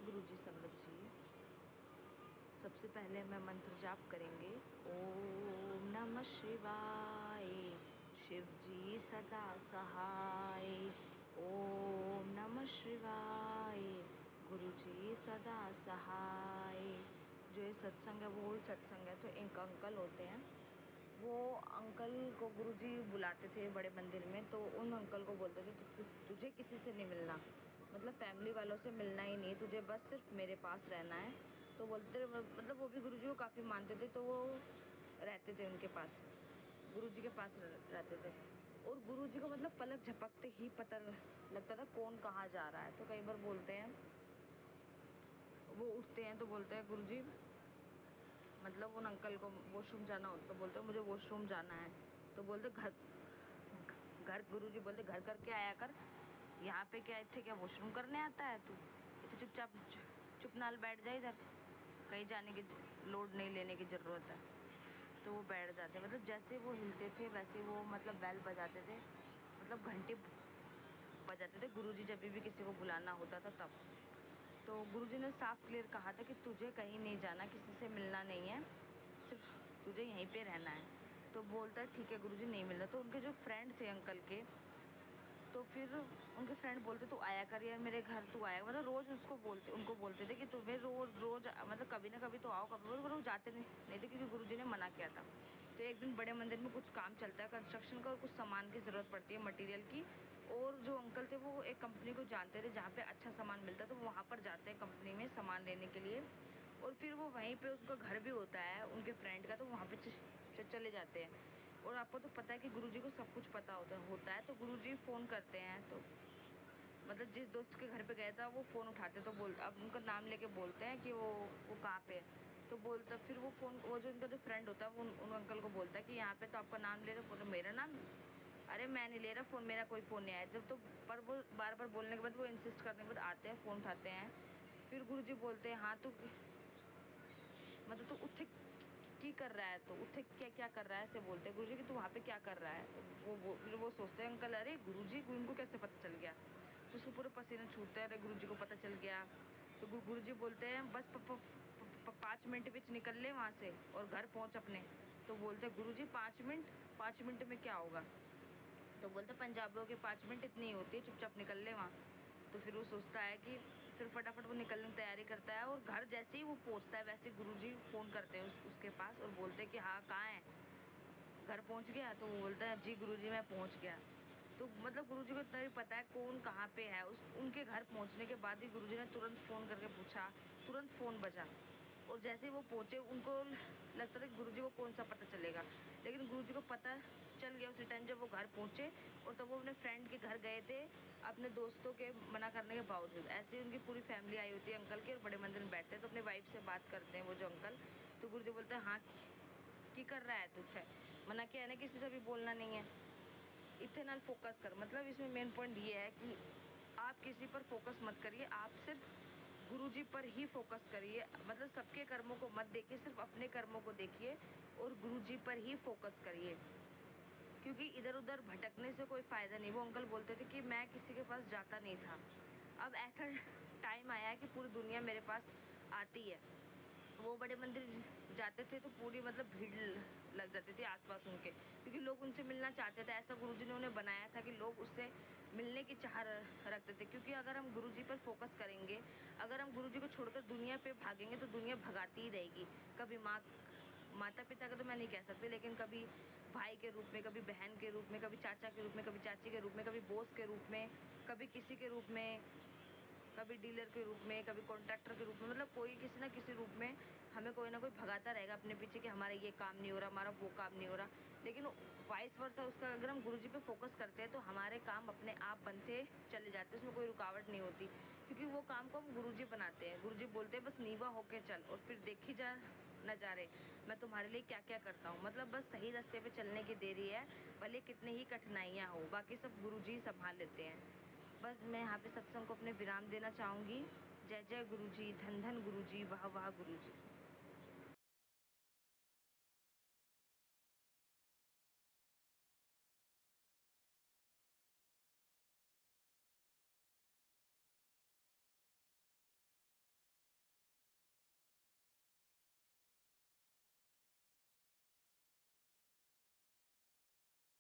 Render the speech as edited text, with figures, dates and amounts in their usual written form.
जय गुरु जी संगत जी। सबसे पहले मैं मंत्र जाप करेंगे। ओम नमः शिवाय, शिव जी सदा सहाय। ओम नमः शिवाय, गुरु जी सदा सहाय। जो ये सत्संग है वो ओल्ड सत्संग है। तो एक अंकल होते हैं, वो अंकल को गुरुजी बुलाते थे बड़े मंदिर में। तो उन अंकल को बोलते थे तुझे किसी से नहीं मिलना, मतलब फैमिली वालों से मिलना ही नहीं, तुझे बस सिर्फ मेरे पास रहना है। तो बोलते मतलब वो भी गुरुजी को काफ़ी मानते थे, तो वो रहते थे उनके पास, गुरुजी के पास रहते थे। और गुरुजी को मतलब पलक झपकते ही पता लगता था कौन कहाँ जा रहा है। तो कई बार बोलते हैं, वो उठते हैं तो बोलते हैं गुरुजी, मतलब उन अंकल को वॉशरूम जाना हो तो बोलते मुझे वॉशरूम जाना है। तो बोलते घर गुरुजी बोलते घर करके आया कर, यहाँ पे क्या इतने क्या वॉशरूम करने आता है तू, इतने चुपचाप चुप नाल बैठ जाए इधर, कहीं जाने की लोड नहीं लेने की ज़रूरत है। तो वो बैठ जाते, मतलब जैसे वो हिलते थे वैसे वो मतलब बेल बजाते थे, मतलब घंटे बजाते थे गुरुजी जब भी किसी को बुलाना होता था तब। तो गुरुजी ने साफ क्लियर कहा था कि तुझे कहीं नहीं जाना, किसी से मिलना नहीं है, सिर्फ तुझे यहीं पे रहना है। तो बोलता है ठीक है गुरुजी, नहीं मिलना। तो उनके जो फ्रेंड थे अंकल के, तो फिर उनके फ्रेंड बोलते तू आया कर यार मेरे घर, तू आया, मतलब रोज़ उनको बोलते थे कि तुम्हें रोज़ मतलब कभी ना कभी तो आओ, कभी वो जाते नहीं थे क्योंकि गुरुजी ने मना किया था। तो एक दिन बड़े मंदिर में कुछ काम चलता है कंस्ट्रक्शन का, और कुछ सामान की ज़रूरत पड़ती है मटेरियल की। और जो अंकल थे वो एक कंपनी को जानते थे जहाँ पे अच्छा सामान मिलता है, तो वो वहाँ पर जाते हैं कंपनी में सामान लेने के लिए। और फिर वो वहीं पे उनका घर भी होता है उनके फ्रेंड का, तो वहाँ पे चले जाते हैं। और आपको तो पता है कि गुरुजी को सब कुछ पता होता है। तो गुरुजी फ़ोन करते हैं, तो मतलब जिस दोस्त के घर पे गया था वो फ़ोन उठाते, तो अब उनका नाम लेके बोलते हैं कि वो कहाँ पे है। तो बोलता फिर वो जो उनका जो फ्रेंड होता है वो उन अंकल को बोलता है कि यहाँ पे तो आपका नाम ले रहे, बोलो मेरा नाम, अरे मैं नहीं ले रहा फ़ोन, मेरा कोई फ़ोन नहीं आया। जब तो पर वो बार बार बोलने के बाद, वो इंसिस्ट करने के बाद आते हैं, फ़ोन उठाते हैं। फिर गुरुजी बोलते हैं हाँ तू मतलब तू उत्थे की कर रहा है, तो उत्थे क्या क्या कर रहा है, ऐसे बोलते हैं गुरुजी कि तू वहाँ पे क्या कर रहा है। फिर वो सोचते हैं अंकल, अरे गुरुजी उनको कैसे पता चल गया। तो उसको पूरे पसीने छूटते हैं, अरे गुरुजी को पता चल गया। तो गुरुजी बोलते हैं बस 5 मिनट बीच निकल ले वहाँ से और घर पहुँच अपने। तो बोलते हैं गुरुजी 5 मिनट में क्या होगा। तो बोलते पंजाबियों के 5 मिनट इतनी ही होती है, चुपचाप निकल ले वहाँ। तो फिर वो सोचता है कि फिर फटाफट वो निकलने की तैयारी करता है, और घर जैसे ही वो पहुँचता है वैसे गुरुजी फ़ोन करते हैं उसके पास और बोलते हैं कि हाँ कहाँ है, घर पहुँच गया। तो वो बोलता है जी गुरुजी मैं पहुँच गया। तो मतलब गुरुजी को इतना भी पता है कौन कहाँ पे है। उनके घर पहुँचने के बाद ही गुरुजी ने तुरंत फ़ोन करके पूछा, तुरंत फ़ोन बजा। और जैसे ही वो पहुँचे उनको लगता था कि गुरुजी को कौन सा पता चलेगा, लेकिन गुरुजी को पता चल गया उसी टाइम जब वो घर पहुँचे। और तब वो अपने फ्रेंड के घर गए थे अपने दोस्तों के मना करने के बावजूद। ऐसे ही उनकी पूरी फैमिली आई होती है अंकल की, और बड़े मंदिर में बैठते हैं। तो अपनी वाइफ से बात करते हैं वो जो अंकल। तो गुरुजी बोलते हैं हाँ की कर रहा है तुझे, मना किया है ना किसी से भी बोलना नहीं है, इतने नाल फोकस कर। मतलब इसमें मेन पॉइंट ये है कि आप किसी पर फोकस मत करिए, आप सिर्फ गुरुजी पर ही फोकस करिए। मतलब सबके कर्मों को मत देखिए, सिर्फ अपने कर्मों को देखिए और गुरुजी पर ही फोकस करिए, क्योंकि इधर उधर भटकने से कोई फ़ायदा नहीं। वो अंकल बोलते थे कि मैं किसी के पास जाता नहीं था, अब ऐसा टाइम आया है कि पूरी दुनिया मेरे पास आती है। वो बड़े मंदिर जाते थे तो पूरी मतलब भीड़ लग जाती थी आसपास उनके, क्योंकि लोग उनसे मिलना चाहते थे। ऐसा गुरुजी ने उन्हें बनाया था कि लोग उससे मिलने की चाह रखते थे। क्योंकि अगर हम गुरुजी पर फोकस करेंगे, अगर हम गुरुजी को छोड़कर दुनिया पे भागेंगे तो दुनिया भगाती ही रहेगी। कभी माता पिता का तो मैं नहीं कह सकती, लेकिन कभी भाई के रूप में, कभी बहन के रूप में, कभी चाचा के रूप में, कभी चाची के रूप में, कभी बॉस के रूप में, कभी किसी के रूप में, कभी डीलर के रूप में, कभी कॉन्ट्रैक्टर के रूप में, मतलब कोई किसी ना किसी रूप में हमें कोई ना कोई भगाता रहेगा अपने पीछे कि हमारा ये काम नहीं हो रहा, हमारा वो काम नहीं हो रहा। लेकिन वाइस वर्सा उसका अगर हम गुरुजी पे फोकस करते हैं तो हमारे काम अपने आप बनते चले जाते हैं, उसमें कोई रुकावट नहीं होती, क्योंकि वो काम को हम गुरुजी बनाते हैं। गुरुजी बोलते हैं बस नीवा होके चल और फिर देखी जा नज़ारे, मैं तुम्हारे लिए क्या क्या करता हूँ। मतलब बस सही रास्ते पे चलने की देरी है, भले कितनी ही कठिनाइयाँ हो, बाकी सब गुरुजी संभाल लेते हैं। बस मैं यहाँ पे सत्संग को अपने विराम देना चाहूँगी। जय जय गुरुजी, धन धन गुरुजी, वाह वाह गुरुजी।